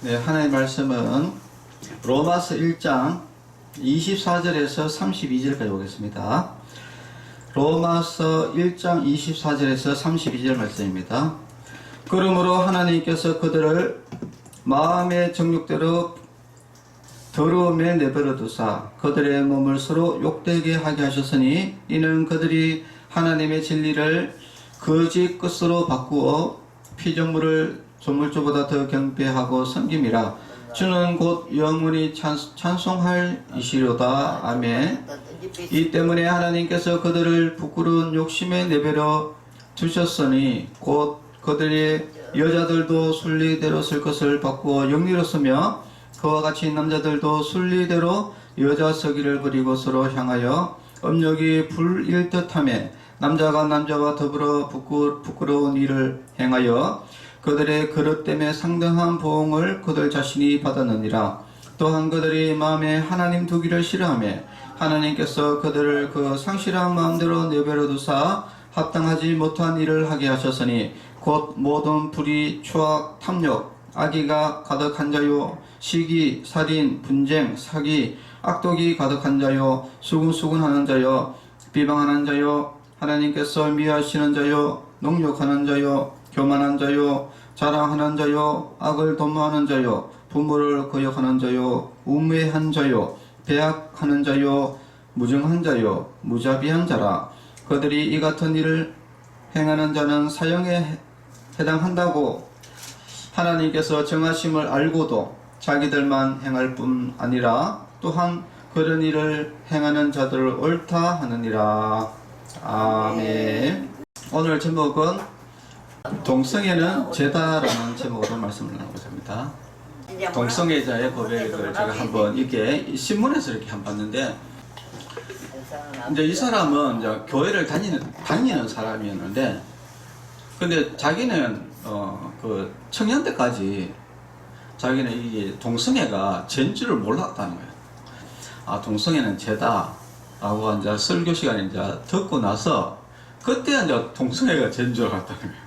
네, 하나님의 말씀은 로마서 1장 24절에서 32절까지 오겠습니다. 로마서 1장 24절에서 32절 말씀입니다. 그러므로 하나님께서 그들을 마음의 정욕대로 더러움에 내버려 두사 그들의 몸을 서로 욕되게 하게 하셨으니 이는 그들이 하나님의 진리를 거짓 것으로 바꾸어 피조물을 조물주보다 더 경배하고 섬김이라. 주는 곧 영원히 찬송할 이시로다. 아멘. 이 때문에 하나님께서 그들을 부끄러운 욕심에 내버려 두셨으니 곧 그들의 여자들도 순리대로 쓸 것을 바꾸어 영리로 쓰며 그와 같이 남자들도 순리대로 여자 서기를 버리고 서로 향하여 업력이 불일듯하며 남자가 남자와 더불어 부끄러운 일을 행하여 그들의 그릇 때문에 상당한 보응을 그들 자신이 받았느니라. 또한 그들이 마음에 하나님 두기를 싫어하며 하나님께서 그들을 그 상실한 마음대로 내버려 두사 합당하지 못한 일을 하게 하셨으니 곧 모든 불의, 추악, 탐욕, 악의가 가득한 자요, 시기, 살인, 분쟁, 사기, 악독이 가득한 자요, 수군수군하는 자요, 비방하는 자요, 하나님께서 미워하시는 자요, 농욕하는 자요, 교만한 자요, 자랑하는 자요, 악을 도모하는 자요, 부모를 거역하는 자요, 우매한 자요, 배악하는 자요, 무정한 자요, 무자비한 자라. 그들이 이 같은 일을 행하는 자는 사형에 해당한다고 하나님께서 정하심을 알고도 자기들만 행할 뿐 아니라 또한 그런 일을 행하는 자들을 옳다 하느니라. 아멘. 오늘 제목은 동성애는 죄다라는 제목으로 말씀을 나누고자 합니다. 동성애자의 고백을 제가 한번 이렇게 신문에서 이렇게 한번 봤는데, 이제 이 사람은 이제 교회를 다니는 사람이었는데, 근데 자기는 그 청년 때까지 자기는 이게 동성애가 죄인 줄을 몰랐다는 거예요. 아, 동성애는 죄다라고 이제 설교 시간에 이제 듣고 나서 그때 이제 동성애가 죄인 줄 알았다는 거예요.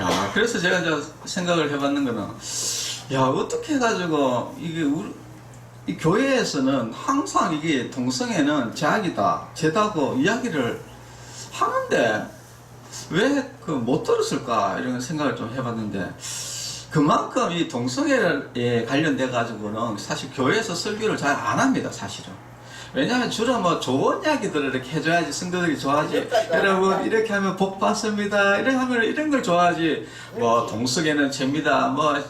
야, 그래서 제가 이제 생각을 해봤는 거는, 야, 어떻게 해가지고 이게 이 교회에서는 항상 이게 동성애는 죄악이다, 죄다고 이야기를 하는데 왜 그 못 들었을까 이런 생각을 좀 해봤는데, 그만큼 이 동성애에 관련돼 가지고는 사실 교회에서 설교를 잘 안 합니다, 사실은. 왜냐하면 주로 뭐 좋은 이야기들을 이렇게 해줘야지 성도들이 좋아하지. 여러분 이렇게 하면 복 받습니다, 이렇게 하면 이런 걸 좋아하지. 뭐 동성애는 죄입니다, 뭐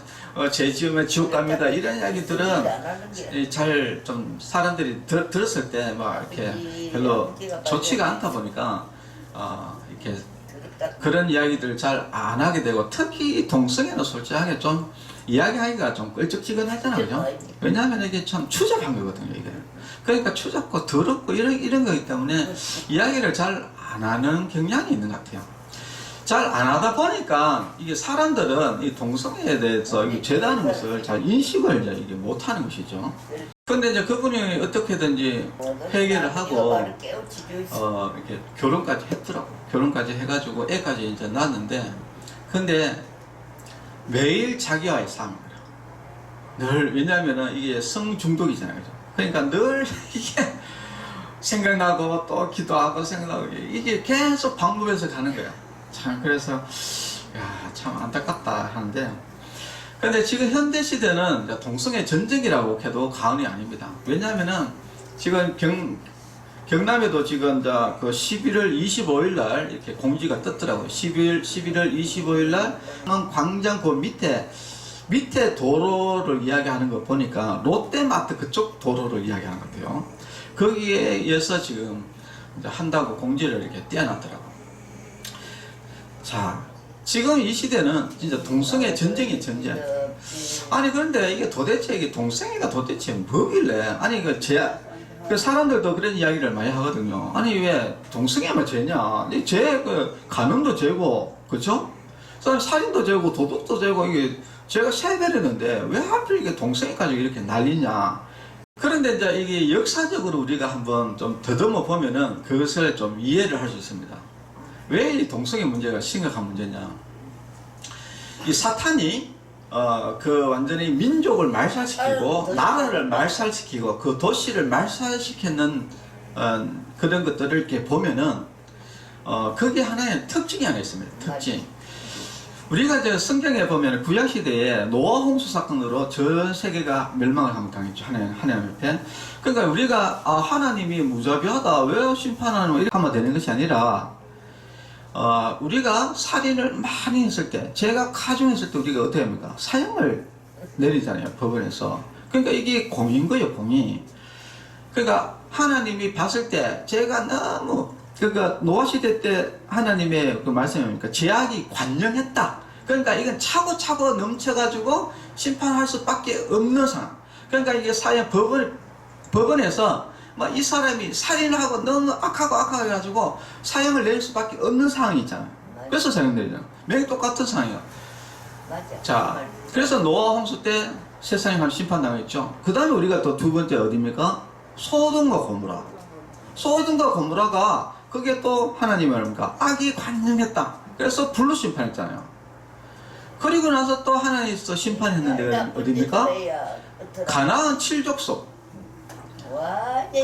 죄 지으면 지옥 갑니다, 이런 이야기들은 잘 좀 사람들이 들었을 때 막 이렇게 별로 좋지가 않다 보니까 이렇게 그런 이야기들을 잘 안 하게 되고, 특히 동성애는 솔직하게 좀 이야기하기가 좀 껄쩍지근하잖아요, 그죠? 왜냐하면 이게 참 추잡한 거거든요, 이게. 그러니까 추잡고 더럽고 이런 거기 때문에 이야기를 잘 안 하는 경향이 있는 것 같아요. 잘 안 하다 보니까 이게 사람들은 이 동성애에 대해서 죄다는 것을 잘 인식을 이제 이게 못 하는 것이죠. 근데 이제 그분이 어떻게든지 해결을 하고, 이렇게 결혼까지 했더라고. 결혼까지 해가지고 애까지 이제 낳았는데, 근데 매일 자기와의 싸움이에요. 늘, 왜냐면은 이게 성중독이잖아요. 그죠? 그러니까 늘 이게 생각나고 또 기도하고 생각나고 이게 계속 반복해서 가는 거예요. 참, 그래서, 야, 참 안타깝다 하는데, 근데 지금 현대 시대는 동성애 전쟁이라고 해도 과언이 아닙니다. 왜냐하면은 지금 경남에도 지금 이제 그 11월 25일 날 이렇게 공지가 떴더라고요. 11월 25일 날 광장 그 밑에 도로를 이야기하는 거 보니까 롯데마트 그쪽 도로를 이야기하는 것 같아요. 거기에서 지금 이제 한다고 공지를 이렇게 띄워놨더라고요. 자, 지금 이 시대는 진짜 동성애 전쟁이 전쟁. 아니, 그런데 이게 도대체 이게 동성애가 도대체 뭐길래? 아니, 그 사람들도 그런 이야기를 많이 하거든요. 아니, 왜 동성애만 죄냐? 간음도 죄고, 그쵸? 살인도 죄고, 도둑도 죄고, 이게 죄가 세 배려는데 왜 하필 이게 동성애까지 이렇게 난리냐? 그런데 이제 이게 역사적으로 우리가 한번 좀 더듬어 보면은 그것을 좀 이해를 할 수 있습니다. 왜 이 동성애 문제가 심각한 문제냐? 이 사탄이 그 완전히 민족을 말살시키고 나라를 말살시키고 그 도시를 말살시켰는 그런 것들을 이렇게 보면은 그게 하나의 특징이 하나 있습니다. 특징. 우리가 이제 성경에 보면 구약 시대에 노아 홍수 사건으로 전 세계가 멸망을 한번 당했죠. 하나님 앞에. 그러니까 우리가 하나님이 무자비하다 왜 심판하는 이렇게 하면 되는 것이 아니라 우리가 살인을 많이 했을 때, 제가 가중했을 때 우리가 어떻게 합니까? 사형을 내리잖아요, 법원에서. 그러니까 이게 공인 거예요, 공이. 그러니까 하나님이 봤을 때 제가 너무, 그러니까 노아 시대 때 하나님의 그 말씀이니까 죄악이 관영했다. 그러니까 이건 차고차고 넘쳐가지고 심판할 수밖에 없는 상황. 그러니까 이게 사형 법원에서 막 이 사람이 살인을 하고 너무 악하고 해가지고 사형을 낼 수밖에 없는 상황이 있잖아요. 맞아. 그래서 사형 내리잖아요. 매일 똑같은 상황이에요. 맞아. 자, 그래서 노아 홍수 때 세상에 한 심판당했죠. 그 다음에 우리가 또 두 번째 어디입니까? 소돔과 고모라. 소돔과 고모라가 그게 또 하나님이 뭡니까? 악이 관영했다. 그래서 불로 심판했잖아요. 그리고 나서 또 하나님께서 심판했는데 어디입니까? 가나안 7족속.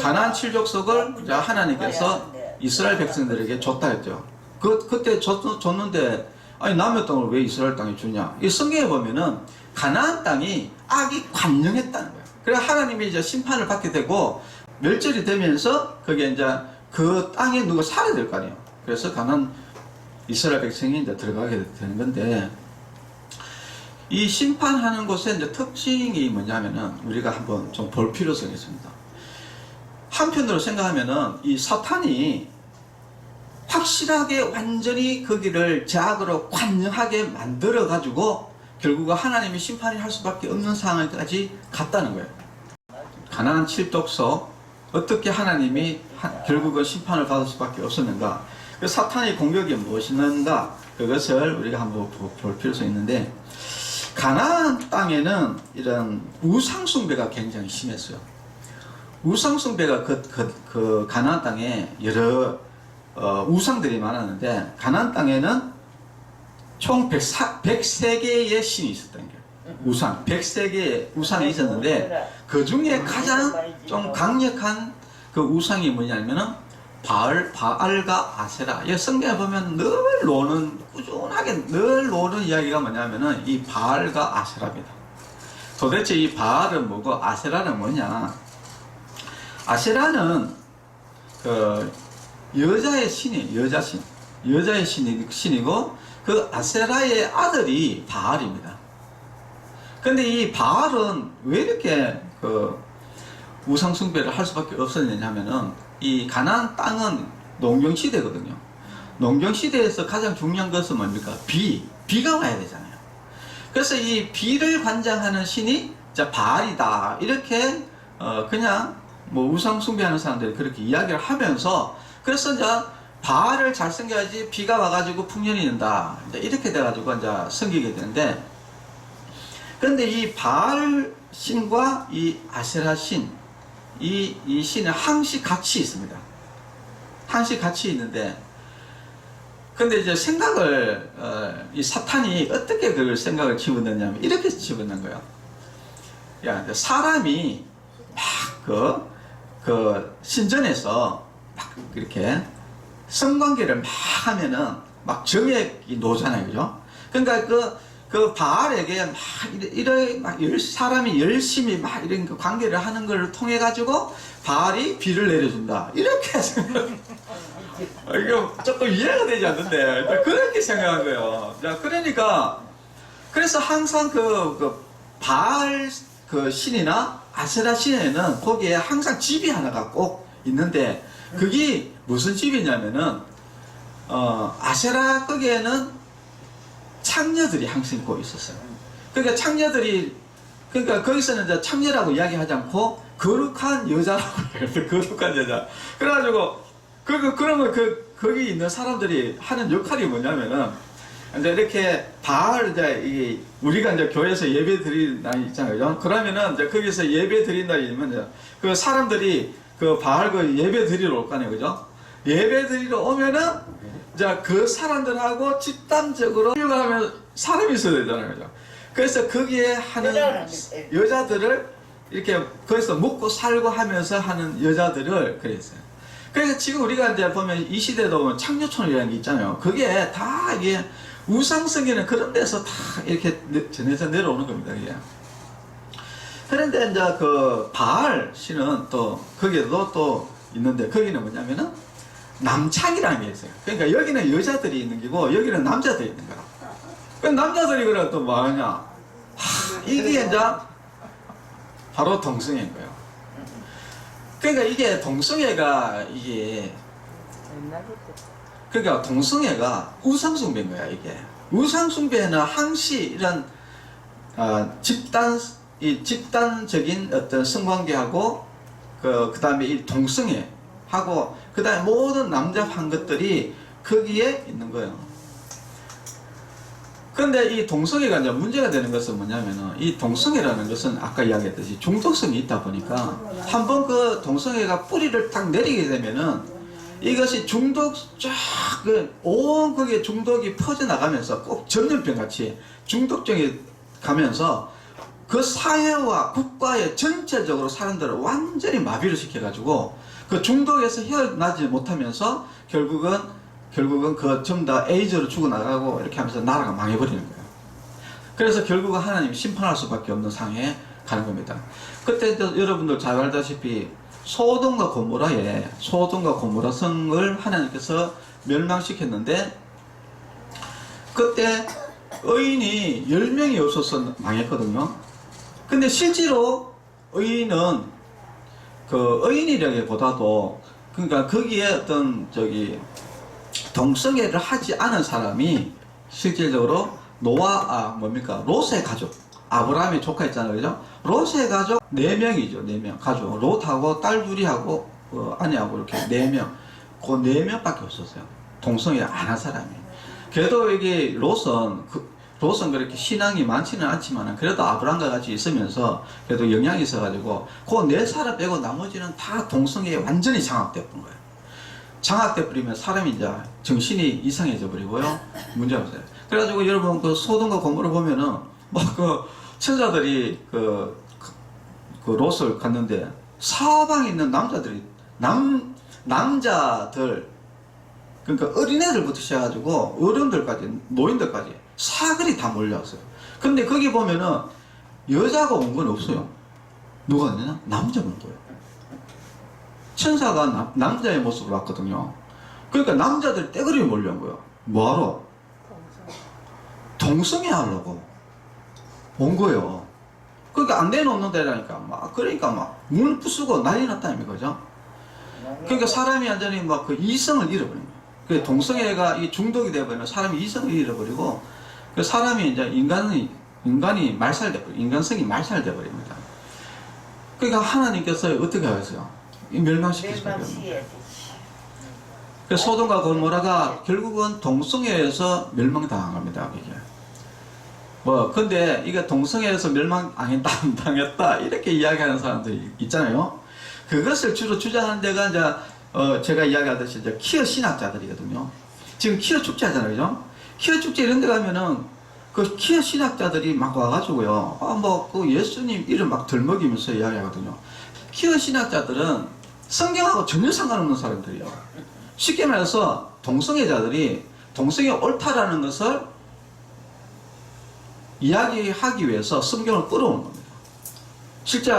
가나안 7족속을 하나님께서 이스라엘 백성들에게 줬다 했죠. 그때 줬는데 아니 남의 땅을 왜 이스라엘 땅에 주냐? 이 성경에 보면은 가나안 땅이 악이 관영했다는 거예요. 그래서 하나님이 이제 심판을 받게 되고 멸절이 되면서 그게 이제 그 땅에 누가 살아야 될 거 아니에요. 그래서 가나안 이스라엘 백성이 이제 들어가게 되는 건데 이 심판하는 곳의 이제 특징이 뭐냐면은 우리가 한번 좀 볼 필요성이 있습니다. 한편으로 생각하면은 이 사탄이 확실하게 완전히 거기를 죄악으로 관영하게 만들어 가지고 결국은 하나님이 심판을 할 수밖에 없는 상황까지 갔다는 거예요. 가나안 7족속 어떻게 하나님이 결국은 심판을 받을 수밖에 없었는가? 그 사탄의 공격이 무엇이었는가? 그것을 우리가 한번 볼 필요성이 있는데 가나안 땅에는 이런 우상숭배가 굉장히 심했어요. 우상숭배가 그 가나안 땅에 여러 우상들이 많았는데 가나안 땅에는 총 103개의 신이 있었던 거예요. 우상 103개의 우상이 있었는데 그 중에 가장 좀 강력한 그 우상이 뭐냐면은 바알과 아세라. 이 성경에 보면 늘 노는 꾸준하게 늘 노는 이야기가 뭐냐면은 이 바알과 아세라입니다. 도대체 이 바알은 뭐고 아세라는 뭐냐? 아세라는 그 여자의 신이에요. 여자의 신이고 그 아세라의 아들이 바알입니다. 근데 이 바알은 왜 이렇게 그 우상 숭배를 할 수밖에 없었느냐면은 이 가나안 땅은 농경 시대거든요. 농경 시대에서 가장 중요한 것은 뭡니까? 비가 와야 되잖아요. 그래서 이 비를 관장하는 신이 바알이다. 이렇게 그냥 뭐 우상 숭배하는 사람들이 그렇게 이야기를 하면서 그래서 이제 바알을 잘 섬겨야지 비가 와가지고 풍년이 된다. 이제 이렇게 돼가지고 이제 섬기게 되는데, 그런데 이 바알 신과 이 아세라 신, 이 신은 항시 같이 있습니다. 항시 같이 있는데, 근데 이제 생각을, 이 사탄이 어떻게 그걸 생각을 집어넣냐면, 이렇게 집어넣는 거예요. 야, 사람이 막 신전에서 막 이렇게 성관계를 막 하면은 막 정액이 노잖아요. 그죠? 그러니까 그 바알에게 막 사람이 열심히 막 이런 그 관계를 하는 걸 통해 가지고 바알이 비를 내려준다. 이렇게 생각. 이거 조금 이해가 되지 않는데 그렇게 생각한 거예요. 자, 그러니까 그래서 항상 그 바알 그 신이나 아세라 신에는 거기에 항상 집이 하나가 꼭 있는데 그게 무슨 집이냐면은 아세라 거기에는 창녀들이 항상 꼭 있었어요. 그러니까 창녀들이 그러니까 거기서는 이제 창녀라고 이야기하지 않고 거룩한 여자라고 해요. 거룩한 여자. 그래가지고 그러면 거기 있는 사람들이 하는 역할이 뭐냐면은 이제 이렇게 바알 이제 우리가 이제 교회에서 예배 드리는 날 있잖아요. 그러면은 이제 거기서 예배 드린 날이면 이제 그 사람들이 그 바알 그 예배 드리러 올 거 아니에요, 그죠? 예배 드리러 오면은 이제 그 사람들하고 집단적으로 하면 사람이 있어야 되잖아요, 그죠? 그래서 거기에 하는 여자들을 이렇게 거기서 먹고 살고 하면서 하는 여자들을 그랬어요. 그래서 지금 우리가 이제 보면 이 시대도 보면 창조촌이라는 게 있잖아요. 그게 다 이게 우상성에는 그런 데서 다 이렇게 전해져 내려오는 겁니다. 이게. 그런데 이제 그 바알 신은 또 거기에도 또 있는데 거기는 뭐냐면은 남창이라는 게 있어요. 그러니까 여기는 여자들이 있는 게고 여기는 남자들이 있는 거라. 그 남자들이 그래 또 뭐하냐? 이게 이제 바로 동성애인 거예요. 그러니까 이게 동성애가 이게 그러니까 동성애가 우상숭배인 거야 이게. 우상숭배는 항시 이런 집단적인 어떤 성관계하고 그 다음에 이 동성애하고 그 다음에 모든 남잡한 것들이 거기에 있는 거예요. 그런데 이 동성애가 이제 문제가 되는 것은 뭐냐면은 이 동성애라는 것은 아까 이야기했듯이 중독성이 있다 보니까 한번 그 동성애가 뿌리를 딱 내리게 되면은 이것이 중독 온 거기에 중독이 퍼져나가면서 꼭 전염병 같이 중독성이 가면서 그 사회와 국가의 전체적으로 사람들을 완전히 마비를 시켜가지고 그 중독에서 헤어나지 못하면서 결국은 그 전부 다 에이즈로 죽어나가고 이렇게 하면서 나라가 망해버리는 거예요. 그래서 결국은 하나님이 심판할 수밖에 없는 상황에 가는 겁니다. 그때 여러분들 잘 알다시피 소돔과 고모라 성을 하나님께서 멸망시켰는데 그때 의인이 10명이 없어서 망했거든요. 근데 실제로 의인은 그 의인이라기보다도 그러니까 거기에 어떤 동성애를 하지 않은 사람이 실질적으로 롯의 가족, 아브라함의 조카 있잖아요, 그죠? 롯의 가족 4명이죠, 4명 가족. 롯하고 딸 둘이하고 아내하고 이렇게 4명, 그 4명밖에 없었어요. 동성애 안 한 사람이. 그래도 이게 롯은 그렇게 신앙이 많지는 않지만 그래도 아브라함과 같이 있으면서 그래도 영향이 있어가지고 그 4사람 빼고 나머지는 다 동성애에 완전히 장악돼 버린 거예요. 장악돼 버리면 사람이 이제 정신이 이상해져 버리고요. 문제가 없어요. 그래가지고 여러분 그 소돔과 고모를 보면은 뭐 그 천사들이 그 롯을 갔는데 사방에 있는 남자들 그러니까 어린애들부터 시작해가지고 어른들까지 노인들까지 사글이 다 몰려왔어요. 근데 거기 보면은 여자가 온 건 없어요. 누가 왔냐? 남자가 온 거예요. 천사가 남자의 모습으로 왔거든요. 그러니까 남자들 떼거리 몰려온 거예요. 뭐하러? 동성애 하려고 온 거예요. 그러니까 안 내놓는 데라니까 그러니까 막 문을 부수고 난리 났다는 거죠. 그러니까 사람이 완전히 막 그 이성을 잃어버린 거예요. 그 동성애가 이 중독이 되어버리면 사람이 이성을 잃어버리고 그 사람이 이제 인간이 말살돼버려, 인간성이 말살돼 버립니다. 그러니까 하나님께서 어떻게 하셨어요? 멸망시키시거든요. 그 소돔과 고모라가 결국은 동성애에서 멸망당한 겁니다. 이게. 근데 이게 동성애에서 멸망 안 당했다 이렇게 이야기하는 사람들이 있잖아요. 그것을 주로 주장하는 데가 이제 제가 이야기하듯이 이제 퀴어 신학자들이거든요. 지금 퀴어 축제 하잖아요, 그죠? 퀴어 축제 이런 데 가면은 그 퀴어 신학자들이 막 와가지고요. 그 예수님 이름 막 들먹이면서 이야기하거든요. 퀴어 신학자들은 성경하고 전혀 상관없는 사람들이에요. 쉽게 말해서 동성애자들이 동성애 옳다라는 것을 이야기하기 위해서 성경을 끌어오는 겁니다. 실제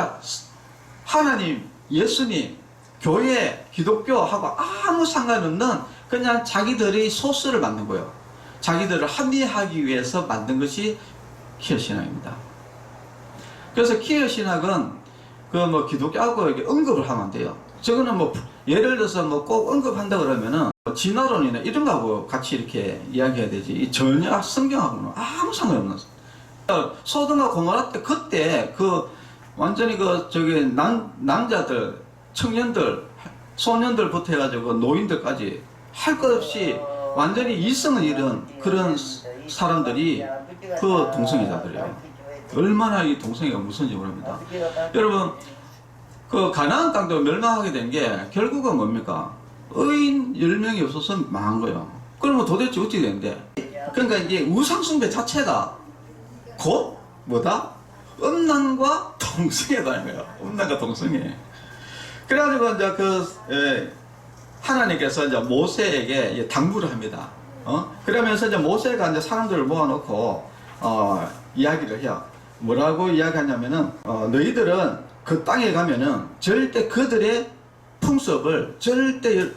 하나님, 예수님, 교회, 기독교하고 아무 상관없는 그냥 자기들이 소스를 만든 거예요. 자기들을 합리화하기 위해서 만든 것이 퀴어 신학입니다. 그래서 퀴어 신학은 기독교하고 언급을 하면 안 돼요. 저거는 예를 들어서 꼭 언급한다 그러면은 진화론이나 이런 거하고 같이 이렇게 이야기해야 되지. 전혀 성경하고는 아무 상관없는. 소돔과 고모라 때 그때 완전히 남자들, 청년들, 소년들부터 해가지고 노인들까지 할 것 없이 완전히 이성을 잃은 그런 사람들이 그 동성애자들이에요. 얼마나 이 동성애가 무서운지 모릅니다. 여러분, 그 가나안 땅도 멸망하게 된 게 결국은 뭡니까? 의인 10명이 없어서 망한 거예요. 그러면 도대체 어떻게 되는데? 그러니까 이게 우상숭배 자체가 곧 뭐다? 음란과 동성애다는 거예요. 음란과 동성애. 그래가지고 이제 하나님께서 이제 모세에게 당부를 합니다. 그러면서 이제 모세가 이제 사람들을 모아놓고 이야기를 해요. 뭐라고 이야기하냐면은 너희들은 그 땅에 가면은 절대 그들의 풍습을 절대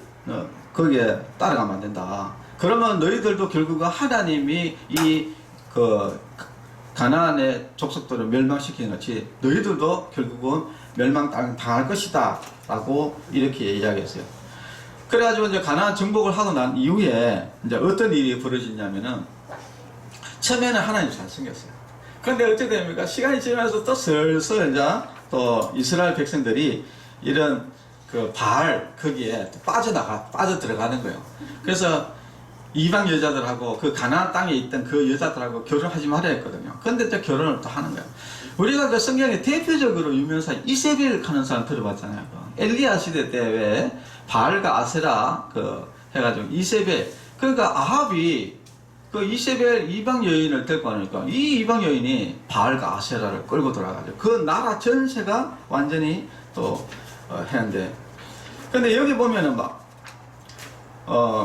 거기에 따라가면 안 된다. 그러면 너희들도 결국은 하나님이 그 가나안의 족속들을 멸망시키는 것이 너희들도 결국은 멸망당할 것이다 라고 이렇게 이야기했어요. 그래가지고 이제 가나안 정복을 하고 난 이후에 이제 어떤 일이 벌어지냐면은 처음에는 하나님이 잘생겼어요. 그런데 어떻게 됩니까? 시간이 지나면서 또 슬슬 이제 또 이스라엘 백성들이 이런 그 바알 거기에 빠져 들어가는 거예요. 그래서 이방 여자들하고 그 가나안 땅에 있던 그 여자들하고 결혼하지 말아야 했거든요. 근데 또 결혼을 또 하는 거예요. 우리가 그 성경에 대표적으로 유명사 이세벨 하는 사람 들어봤잖아요. 엘리야 시대 때 왜 바알과 아세라 해가지고 이세벨, 그러니까 아합이 그 이세벨 이방 여인을 데리고 가니까 이 이방 여인이 바알과 아세라를 끌고 돌아가죠. 그 나라 전체가 완전히 또 했는데, 근데 여기 보면은 막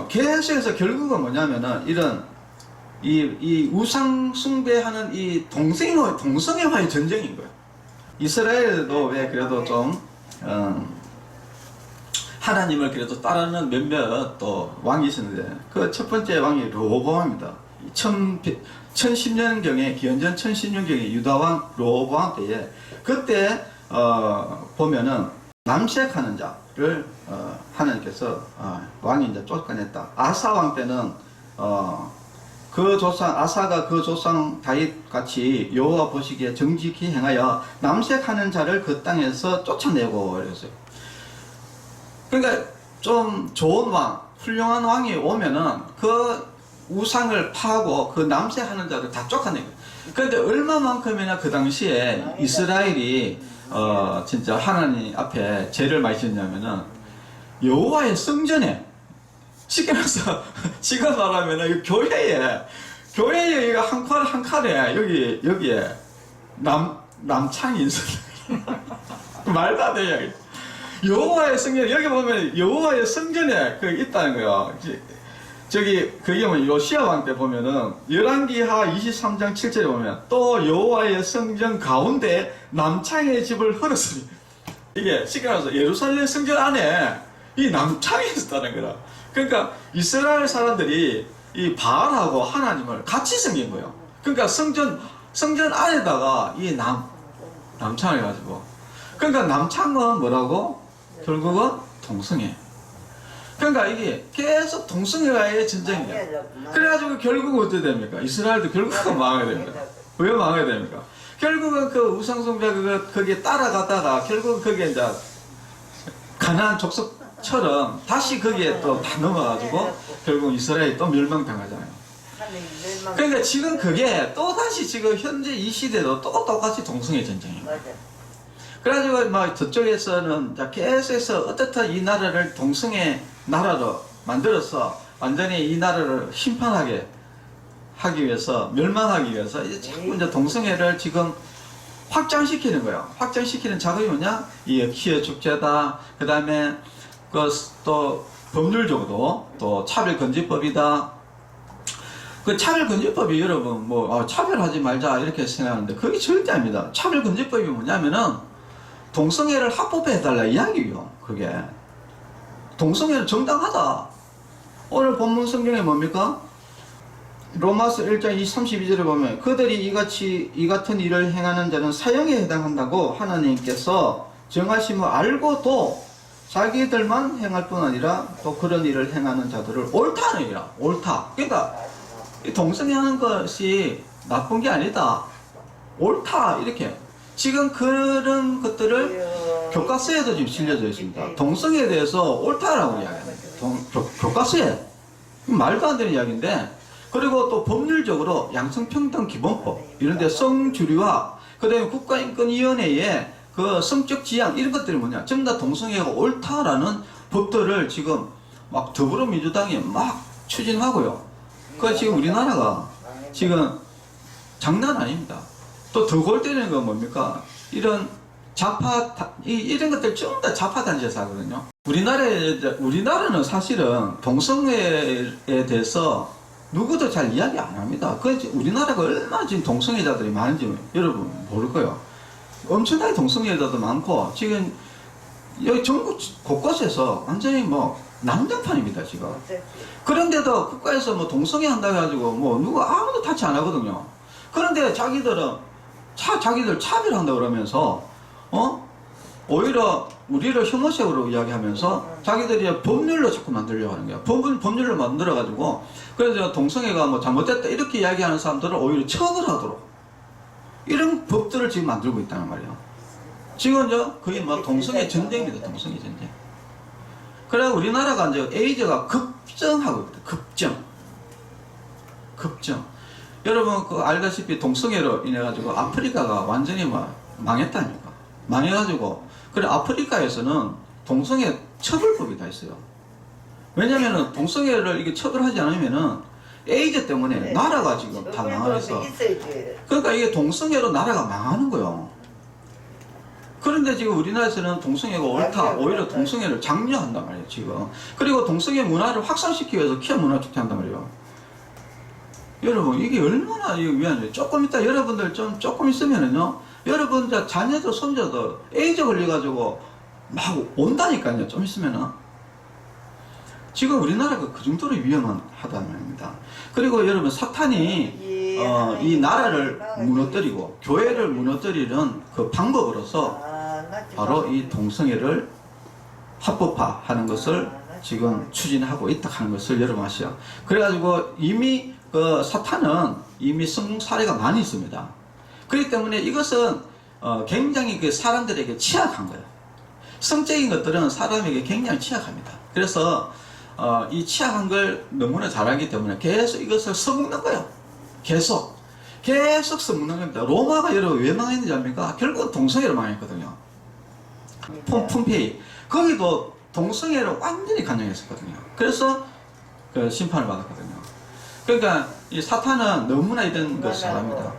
계속해서 결국은 뭐냐면은 이런 이 우상 숭배하는 이 동성애와의 전쟁인 거예요. 이스라엘도 왜 그래도 좀 하나님을 그래도 따르는 몇몇 또 왕이 있었는데 그 첫 번째 왕이 르호보암입니다. 1010년경에 기원전 1010년경에 유다왕 르호보암 때에 그때 보면은 남색하는 자를 하나님께서 왕이 이제 쫓아냈다. 아사 왕 때는 그 조상 아사가 그 조상 다윗 같이 여호와 보시기에 정직히 행하여 남색하는 자를 그 땅에서 쫓아내고 그랬어요. 그러니까 좀 좋은 왕, 훌륭한 왕이 오면은 그 우상을 파고 그 남색하는 자를 다 쫓아내고. 그런데 얼마만큼이나 그 당시에 이스라엘이 진짜 하나님 앞에 죄를 많이 지었냐면은 여호와의 성전에 쉽게 말해서 지금 말하면은 교회에 이거 한 칸에 여기에 남창이 있어요. 말도 안 되냐. 여호와의 성전, 여기 보면 여호와의 성전에 있다는 거예요. 저기 그게 뭐 요시야 왕 때 보면은 열왕기하 23장 7절에 보면 또 여호와의 성전 가운데 남창의 집을 헐었으니, 이게 쉽게 말해서 예루살렘 성전 안에 이 남창이 있었다는 거라. 그러니까 이스라엘 사람들이 이 바알하고 하나님을 같이 섬긴 거예요. 그러니까 성전 안에다가 이 남창을 가지고, 그러니까 남창은 뭐라고? 결국은 동성애. 그러니까 이게 계속 동성애와의 전쟁이에요. 그래가지고 결국은 어떻게 됩니까? 이스라엘도 결국은 망하게 됩니다. 왜 망하게 됩니까? 결국은 그 우상숭배 거기에 따라가다가 결국은 거기에 이제 가나안 족속처럼 다시 거기에 또 다 넘어가지고 결국 이스라엘이 또 멸망당하잖아요. 그러니까 지금 그게 또 다시 지금 현재 이 시대도 또 똑같이 동성애 전쟁이에요. 그래가지고 막 저쪽에서는 계속해서 어떻든 이 나라를 동성애 나라로 만들어서 완전히 이 나라를 심판하게 하기 위해서, 멸망하기 위해서 이제 자꾸 이제 동성애를 지금 확장시키는 거예요. 확장시키는 작업이 뭐냐? 이 엑히어 축제다. 그 다음에 또 법률적으로 또 차별금지법이다. 그 차별금지법이 여러분 차별하지 말자 이렇게 생각하는데 그게 절대 아닙니다. 차별금지법이 뭐냐면은 동성애를 합법해달라 이야기예요. 그게 동성애는 정당하다. 오늘 본문 성경에 뭡니까? 로마서 1장 32절에 보면 그들이 이 같은 일을 행하는 자는 사형에 해당한다고 하나님께서 정하심을 알고도 자기들만 행할 뿐 아니라 또 그런 일을 행하는 자들을 옳다는 얘기라. 옳다. 그러니까 동성애하는 것이 나쁜 게 아니다. 옳다. 이렇게. 지금 그런 것들을 교과서에도 지금 실려져 있습니다. 동성애에 대해서 옳다라고 이야기합니다. 교과서에. 말도 안 되는 이야기인데, 그리고 또 법률적으로 양성평등 기본법, 이런 데 성주류와, 그 다음에 국가인권위원회의 그 성적 지향, 이런 것들이 뭐냐. 전부 다 동성애가 옳다라는 법들을 지금 막 더불어민주당이 막 추진하고요. 그 지금 우리나라가 지금 장난 아닙니다. 또 더 골 때리는 건 뭡니까? 이런 이런 것들 전부 다 좌파 단체에서 하거든요. 우리나라는 사실은 동성애에 대해서 누구도 잘 이야기 안 합니다. 우리나라가 얼마나 지금 동성애자들이 많은지 여러분 모를 거예요. 엄청나게 동성애자도 많고, 지금 여기 전국 곳곳에서 완전히 뭐 난장판입니다, 지금. 그런데도 국가에서 뭐 동성애 한다고 해가지고 뭐 누가 아무도 타치 안 하거든요. 그런데 자기들 차별한다고 그러면서, 오히려 우리를 혐오색으로 이야기하면서 자기들이 법률로 자꾸 만들려고 하는 거야. 법률로 만들어가지고, 그래서 동성애가 뭐 잘못됐다 이렇게 이야기하는 사람들을 오히려 처벌하도록 이런 법들을 지금 만들고 있다는 말이에요. 지금 거의 뭐 동성애 전쟁입니다. 동성애 전쟁. 그래 우리나라가 이제 에이즈가 급증하고 있다. 급증. 여러분 알다시피 동성애로 인해 가지고 아프리카가 완전히 막 망했다니까. 망해가지고 그래 아프리카에서는 동성애 처벌법이 다 있어요. 왜냐면은 동성애를 이게 처벌하지 않으면은 에이즈 때문에 나라가 지금 다 망해서, 그러니까 이게 동성애로 나라가 망하는 거예요. 그런데 지금 우리나라에서는 동성애가 옳다, 오히려 동성애를 장려한단 말이에요, 지금. 그리고 동성애 문화를 확산시키기 위해서 퀴어 문화 축제한단 말이에요. 여러분, 이게 얼마나 위안해요. 조금 있다 여러분들 조금 있으면은요, 여러분 자녀도 손자도 에이즈 걸려가지고 막 온다니까요, 좀 있으면은. 지금 우리나라가 그 정도로 위험하다는 말입니다. 그리고 여러분, 사탄이 이 나라를 무너뜨리고 교회를 무너뜨리는 그 방법으로서 바로 이 동성애를 합법화하는 것을 지금 추진하고 있다 하는 것을 여러분 아시죠? 그래가지고 이미 그 사탄은 이미 성공 사례가 많이 있습니다. 그렇기 때문에 이것은 굉장히 그 사람들에게 취약한 거예요. 성적인 것들은 사람에게 굉장히 취약합니다. 그래서 이 취약한 걸 너무나 잘하기 때문에 계속 이것을 써먹는 거예요. 계속 써먹는 겁니다. 로마가 여러분 왜 망했는지 압니까? 결국은 동성애로 망했거든요. 폼페이 거기도 동성애를 완전히 간영했었거든요. 그래서 그 심판을 받았거든요. 그러니까 이 사탄은 너무나 이런 것을 잘합니다.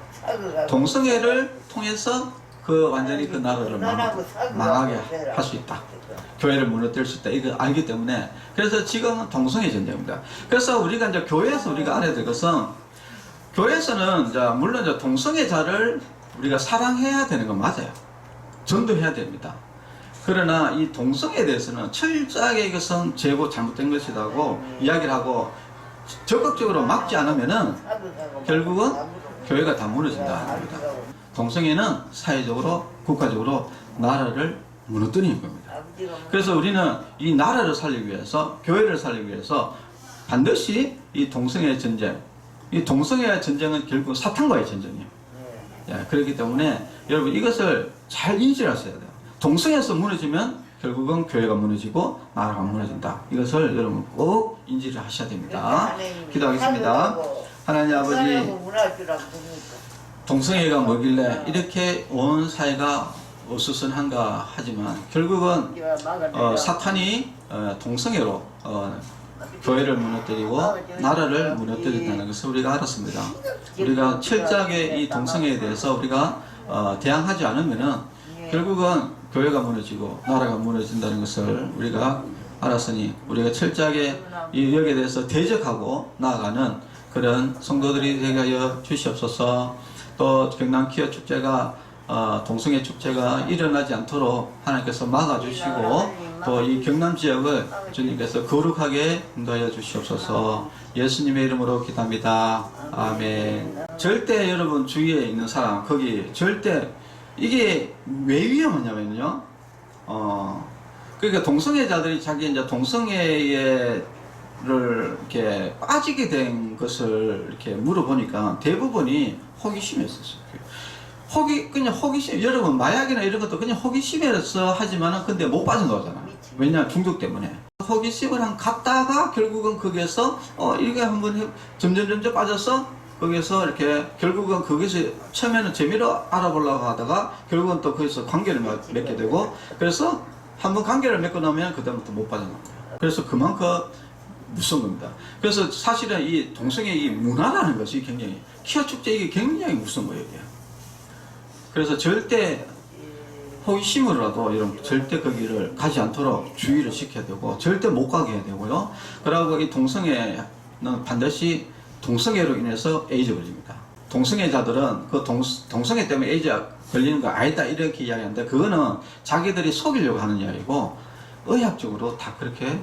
동성애를 통해서 완전히 그 나라를 망하게 할 수 있다. 교회를 무너뜨릴 수 있다. 이거 알기 때문에. 그래서 지금은 동성애 전쟁입니다. 그래서 우리가 이제 교회에서 우리가 알아야 될 것은, 교회에서는 이제 물론 이제 동성애자를 우리가 사랑해야 되는 건 맞아요. 전도해야 됩니다. 그러나 이 동성애에 대해서는 철저하게 이것은 죄고 잘못된 것이라고 이야기를 하고 적극적으로 막지 않으면은 결국은 교회가 다 무너진다 합니다. 동성애는 사회적으로, 국가적으로 나라를 무너뜨리는 겁니다. 그래서 우리는 이 나라를 살리기 위해서, 교회를 살리기 위해서 반드시 이 동성애 전쟁, 이 동성애 전쟁은 결국 사탄과의 전쟁이에요. 예, 그렇기 때문에 여러분 이것을 잘 인지를 하셔야 돼요. 동성애에서 무너지면 결국은 교회가 무너지고 나라가 무너진다. 이것을 여러분 꼭 인지를 하셔야 됩니다. 기도하겠습니다. 하나님 아버지, 동성애가 뭐길래 이렇게 온 사회가 어수선한가 하지만 결국은 사탄이 동성애로 교회를 무너뜨리고 나라를 무너뜨린다는 것을 우리가 알았습니다. 우리가 철저하게 이 동성애에 대해서 우리가 대항하지 않으면은 결국은 교회가 무너지고 나라가 무너진다는 것을 우리가 알았으니 우리가 철저하게 이 여기에 대해서 대적하고 나아가는 그런 성도들이 되게 하여 주시옵소서. 또 경남 퀴어 축제가 동성애 축제가 일어나지 않도록 하나님께서 막아주시고 또 이 경남 지역을 주님께서 거룩하게 인도하여 주시옵소서. 예수님의 이름으로 기도합니다. 아멘. 절대 여러분 주위에 있는 사람 거기 절대 이게 왜 위험하냐면요. 그러니까 동성애자들이 자기 이제 동성애를 이렇게 빠지게 된 것을 이렇게 물어보니까 대부분이 호기심이었었어요. 그냥 호기심, 여러분 마약이나 이런 것도 그냥 호기심에서 하지만은 근데 못 빠져나오잖아. 왜냐, 중독 때문에. 호기심을 갖다가 결국은 거기에서 이게 한번 점점 빠져서 거기서 이렇게 결국은 거기서 처음에는 재미로 알아보려고 하다가 결국은 또 거기서 관계를 맺게 되고, 그래서 한번 관계를 맺고 나면 그다음부터 못 빠져나와요. 그래서 그만큼 무서운 겁니다. 그래서 사실은 이 동성애 이 문화라는 것이 굉장히 퀴어 축제 이게 굉장히 무서운 거예요. 이게. 그래서 절대 호기심으로라도 이런 절대 거기를 가지 않도록 주의를 시켜야 되고 절대 못 가게 해야 되고요. 그리고 이 동성애는 반드시 동성애로 인해서 에이즈 걸립니다. 동성애자들은 그 동성애 때문에 에이즈 걸리는 거 아니다 이렇게 이야기하는데 그거는 자기들이 속이려고 하는 이야기고 의학적으로 다 그렇게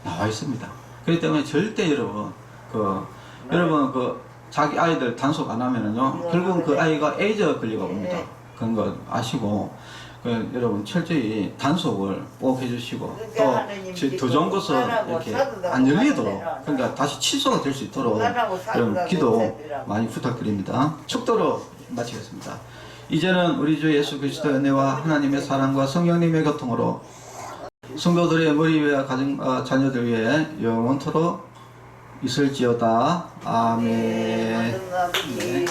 나와 있습니다. 그렇기 때문에 절대 여러분 여러분 자기 아이들 단속 안 하면은요 결국은 그 아이가 에이즈 걸리가 옵니다. 그런 거 아시고 여러분 철저히 단속을 꼭 해주시고 또 더 좋은 것은 이렇게 안 열리도록 그러니까 다시 취소가 될 수 있도록 여러분 기도 많이 부탁드립니다. 축도로 마치겠습니다. 이제는 우리 주 예수 그리스도의 은혜와 하나님의 사랑과 성령님의 교통으로 성도들의 머리 위와 가정 자녀들 위해 영원토록 있을지어다. 아멘. 네,